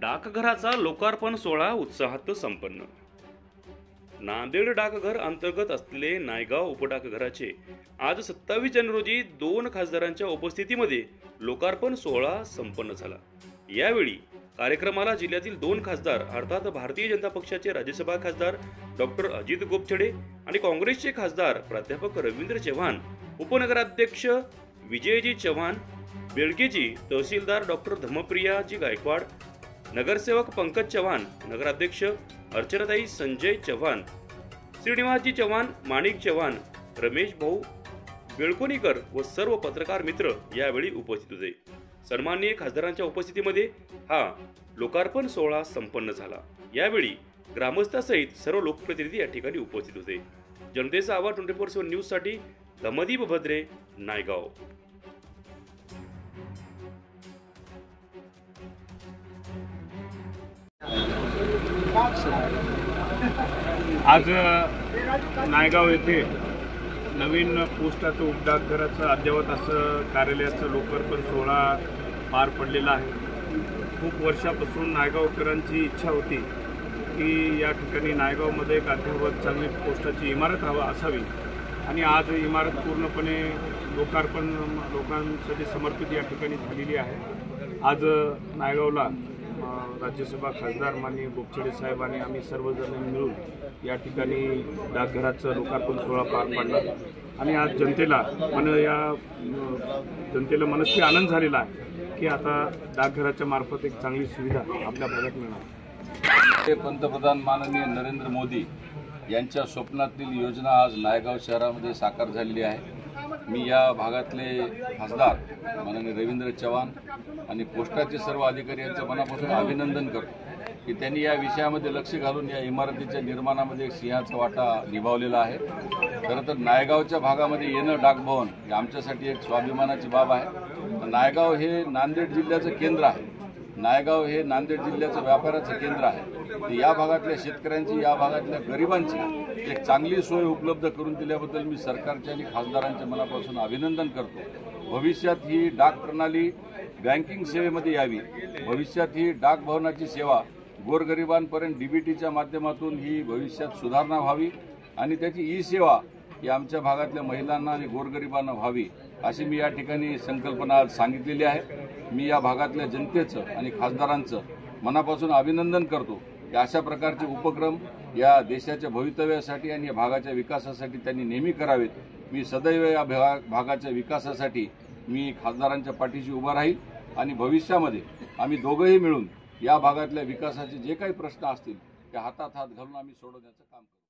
डाकघराचा लोकार्पण सोहळा उत्साहात संपन्न। नांदेड डाकघर अंतर्गत असलेले नायगाव उपडाकघराचे आज 27 जानेवारी रोजी 2 खासदारांच्या उपस्थितीमध्ये लोकार्पण सोहळा संपन्न झाला। यावेळी कार्यक्रमाला जिल्ह्यातील 2 खासदार अर्थात भारतीय जनता पक्षाचे राज्यसभा खासदार डॉक्टर अजित गोपछडे आणि काँग्रेसचे खासदार प्राध्यापक रवींद्र चव्हाण, उपनगराध्यक्ष विजयजी चव्हाण, बेळकेची तहसीलदार डॉक्टर धर्मप्रियाजी गायकवाड, नगरसेवक पंकज चव्हाण, नगराध्यक्ष अर्चनाताई संजय चव्हाण, श्रीनिवासजी चव्हाण, माणिक चव्हाण, रमेश भाऊ बेळकोणीकर व सर्व पत्रकार मित्र यावेळी उपस्थित होते। सन्माननीय खासदारांच्या उपस्थितीमध्ये हा लोकार्पण सोहळा संपन्न झाला। यावेळी ग्रामस्थासहित सर्व लोकप्रतिनिधी या ठिकाणी उपस्थित होते। जनतेचा आवाज 24/7 न्यूज साठी दमदीप भद्रे, नायगाव। आज नायगाव येथे नवीन पोस्टाचं उपडाकघराचं अद्ययावत असं कार्यालयाचं लोकार्पण सोहळा पार पडलेला आहे। खूप वर्षापासून नायगावकरांची इच्छा होती की या ठिकाणी नायगावमध्ये एक अद्ययावत चांगली पोस्टाची इमारत असावी आणि आज इमारत पूर्णपणे लोकांसाठी समर्पित या ठिकाणी झालेली आहे। आज नायगावला राज्यसभा खासदार माननीय गोपछडे साहेब आणि आम्ही सर्वजण मिळून या ठिकाणी डाकघराचं लोकार्पण सोहळा पार पाडला आणि आज जनतेला मनस्वी आनंद झालेला आहे की आता डाकघराच्या मार्फत एक चांगली सुविधा आपल्या भागात मिळणार। पंतप्रधान माननीय नरेंद्र मोदी यांच्या स्वप्नातील योजना आज नायगाव शहरामध्ये साकार झालेली आहे। मी या भागातले खासदार माननीय रवींद्र चव्हाण आणि पोस्टाचे सर्व अधिकारी यांचं मनापासून अभिनंदन करतो की त्यांनी या विषयामध्ये लक्ष घालून या इमारतीच्या निर्माणामध्ये एक सिंहाचा वाटा निभावलेला आहे। खरं तर नायगावच्या भागामध्ये येणं डाकभवन हे आमच्यासाठी एक स्वाभिमानाची बाब आहे। नायगाव हे नांदेड जिल्ह्याचं केंद्र आहे। नायगाव हे नांदेड जिल्ह्याचं व्यापाराचं केंद्र आहे। या भागातल्या शेतकऱ्यांची, या भागातल्या गरिबांची एक चांगली सोय उपलब्ध करून दिल्याबद्दल मी सरकारच्या आणि खासदारांच्या मनापासून अभिनंदन करतो। भविष्यात ही डाक प्रणाली बँकिंग सेवेमध्ये यावी, भविष्यात ही डाकभवनाची सेवा गोरगरिबांपर्यंत डीबीटीच्या माध्यमातून ही भविष्यात सुधारणा व्हावी आणि त्याची ई सेवा ही आमच्या भागातल्या महिलांना आणि गोरगरिबांना व्हावी अशी मी या ठिकाणी संकल्पना आज सांगितलेली आहे। मी या भागातल्या जनतेचं आणि खासदारांचं मनापासून अभिनंदन करतो की अशा प्रकारचे उपक्रम या देशाच्या भवितव्यासाठी आणि या भागाच्या विकासासाठी त्यांनी नेहमी करावेत। मी सदैव या भागाच्या विकासासाठी मी खासदारांच्या पाठीशी उभा राहील आणि भविष्यामध्ये आम्ही दोघंही मिळून या भागातल्या विकासाचे जे काही प्रश्न असतील ते हातात हात घालून आम्ही सोडवण्याचं काम करू।